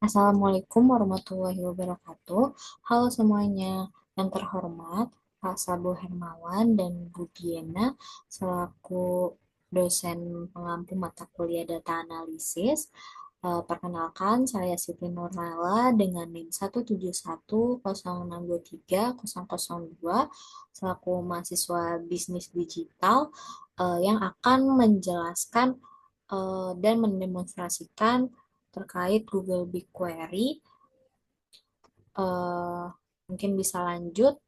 Assalamualaikum warahmatullahi wabarakatuh. Halo semuanya, yang terhormat Pak Sabu Hermawan dan Bu Diana selaku dosen pengampu mata kuliah data analisis. Perkenalkan, saya Siti Nurnaila dengan NIM 17106230002 selaku mahasiswa bisnis digital yang akan menjelaskan dan mendemonstrasikan terkait Google BigQuery. Eh, Mungkin bisa lanjut.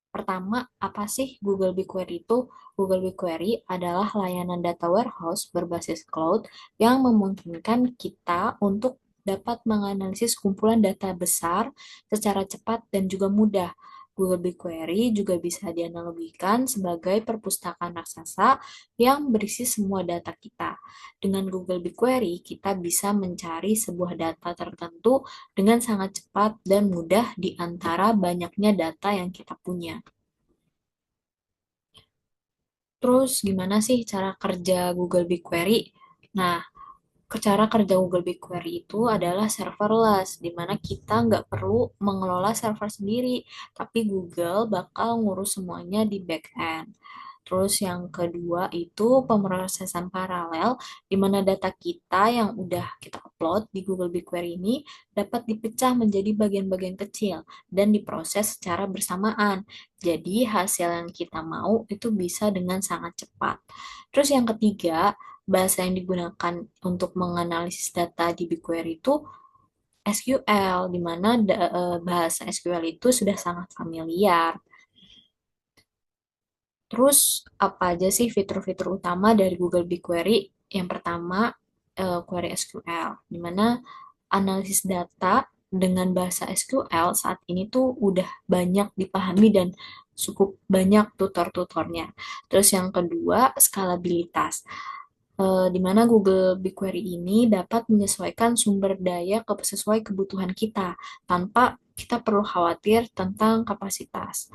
Pertama, apa sih Google BigQuery itu? Google BigQuery adalah layanan data warehouse berbasis cloud yang memungkinkan kita untuk dapat menganalisis kumpulan data besar secara cepat dan juga mudah. Google BigQuery juga bisa dianalogikan sebagai perpustakaan raksasa yang berisi semua data kita. Dengan Google BigQuery, kita bisa mencari sebuah data tertentu dengan sangat cepat dan mudah di antara banyaknya data yang kita punya. Terus gimana sih cara kerja Google BigQuery? Nah, cara kerja Google BigQuery itu adalah serverless, di mana kita nggak perlu mengelola server sendiri, tapi Google bakal ngurus semuanya di backend. Terus yang kedua itu pemrosesan paralel, di mana data kita yang udah kita upload di Google BigQuery ini dapat dipecah menjadi bagian-bagian kecil dan diproses secara bersamaan. Jadi hasil yang kita mau itu bisa dengan sangat cepat. Terus yang ketiga, bahasa yang digunakan untuk menganalisis data di BigQuery itu SQL, di mana bahasa SQL itu sudah sangat familiar. Terus apa aja sih fitur-fitur utama dari Google BigQuery? Yang pertama, query SQL, di mana analisis data dengan bahasa SQL saat ini tuh udah banyak dipahami dan cukup banyak tutor-tutornya. Terus yang kedua, skalabilitas. Di mana Google BigQuery ini dapat menyesuaikan sumber daya sesuai kebutuhan kita tanpa kita perlu khawatir tentang kapasitas.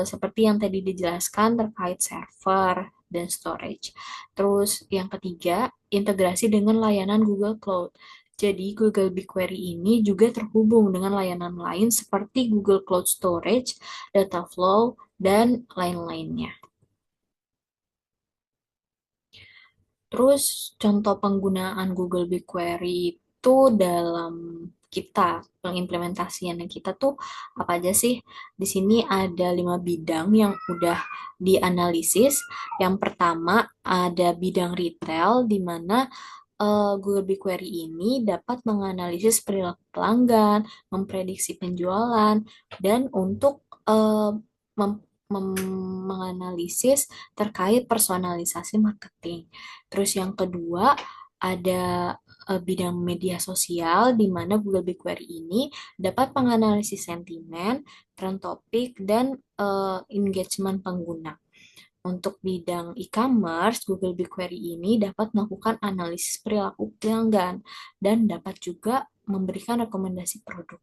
Seperti yang tadi dijelaskan terkait server dan storage. Terus yang ketiga, integrasi dengan layanan Google Cloud. Jadi Google BigQuery ini juga terhubung dengan layanan lain seperti Google Cloud Storage, Dataflow, dan lain-lainnya. Terus contoh penggunaan Google BigQuery itu dalam kita pengimplementasiannya kita tuh apa aja sih? Di sini ada 5 bidang yang udah dianalisis. Yang pertama ada bidang retail di mana Google BigQuery ini dapat menganalisis perilaku pelanggan, memprediksi penjualan, dan untuk mem- menganalisis terkait personalisasi marketing. Terus yang kedua ada bidang media sosial di mana Google BigQuery ini dapat menganalisis sentimen, trend topik, dan engagement pengguna. Untuk bidang e-commerce, Google BigQuery ini dapat melakukan analisis perilaku pelanggan dan dapat juga memberikan rekomendasi produk.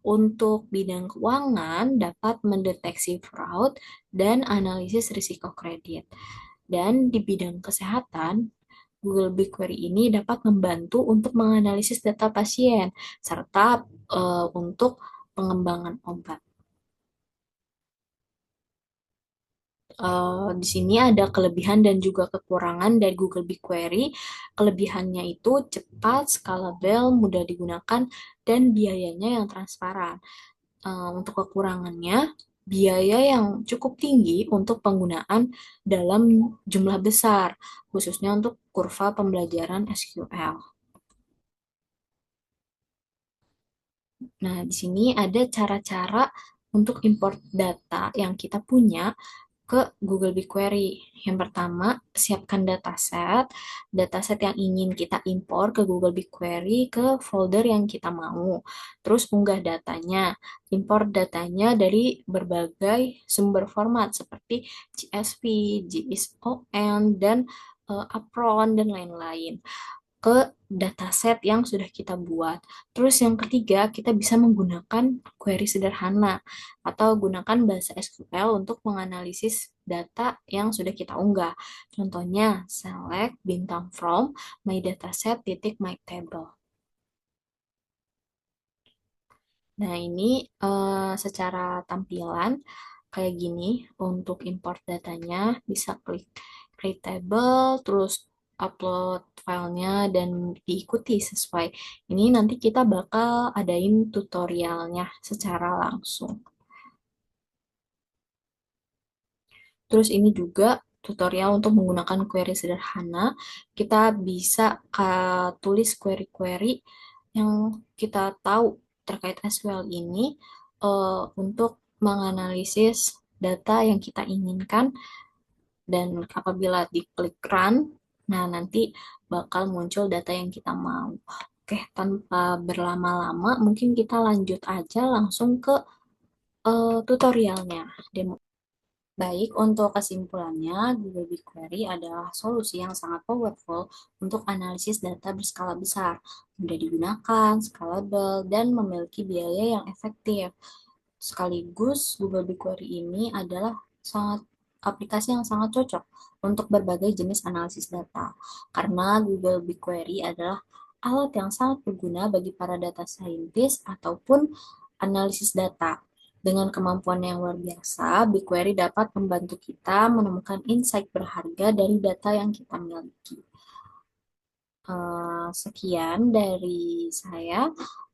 Untuk bidang keuangan, dapat mendeteksi fraud dan analisis risiko kredit. Dan di bidang kesehatan, Google BigQuery ini dapat membantu untuk menganalisis data pasien serta untuk pengembangan obat. Di sini ada kelebihan dan juga kekurangan dari Google BigQuery. Kelebihannya itu cepat, scalable, mudah digunakan, dan biayanya yang transparan. Untuk kekurangannya, biaya yang cukup tinggi untuk penggunaan dalam jumlah besar, khususnya untuk kurva pembelajaran SQL. Nah, di sini ada cara-cara untuk import data yang kita punya ke Google BigQuery. Yang pertama, siapkan dataset. Dataset yang ingin kita impor ke Google BigQuery ke folder yang kita mau. Terus unggah datanya. Import datanya dari berbagai sumber format seperti CSV, JSON, dan Apron, dan lain-lain. ke dataset yang sudah kita buat. Terus yang ketiga, kita bisa menggunakan query sederhana atau gunakan bahasa SQL untuk menganalisis data yang sudah kita unggah. Contohnya, select bintang from my dataset titik my table. Nah, ini secara tampilan kayak gini untuk import datanya bisa klik create table terus upload filenya dan diikuti sesuai. Ini nanti kita bakal adain tutorialnya secara langsung. Terus ini juga tutorial untuk menggunakan query sederhana. Kita bisa tulis query-query yang kita tahu terkait SQL ini untuk menganalisis data yang kita inginkan dan apabila diklik run, nah nanti bakal muncul data yang kita mau. Oke, tanpa berlama-lama, mungkin kita lanjut aja langsung ke tutorialnya. Baik, untuk kesimpulannya, Google BigQuery adalah solusi yang sangat powerful untuk analisis data berskala besar, mudah digunakan, scalable, dan memiliki biaya yang efektif. Sekaligus, Google BigQuery ini adalah aplikasi yang sangat cocok untuk berbagai jenis analisis data, karena Google BigQuery adalah alat yang sangat berguna bagi para data scientist ataupun analisis data. Dengan kemampuan yang luar biasa, BigQuery dapat membantu kita menemukan insight berharga dari data yang kita miliki. Sekian dari saya.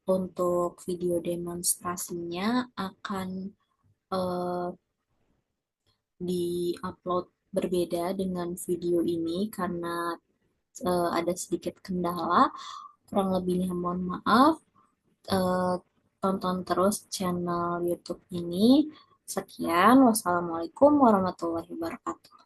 Untuk video demonstrasinya akan eh, di-upload berbeda dengan video ini karena ada sedikit kendala. Kurang lebihnya mohon maaf. Eh, Tonton terus channel YouTube ini. Sekian, wassalamualaikum warahmatullahi wabarakatuh.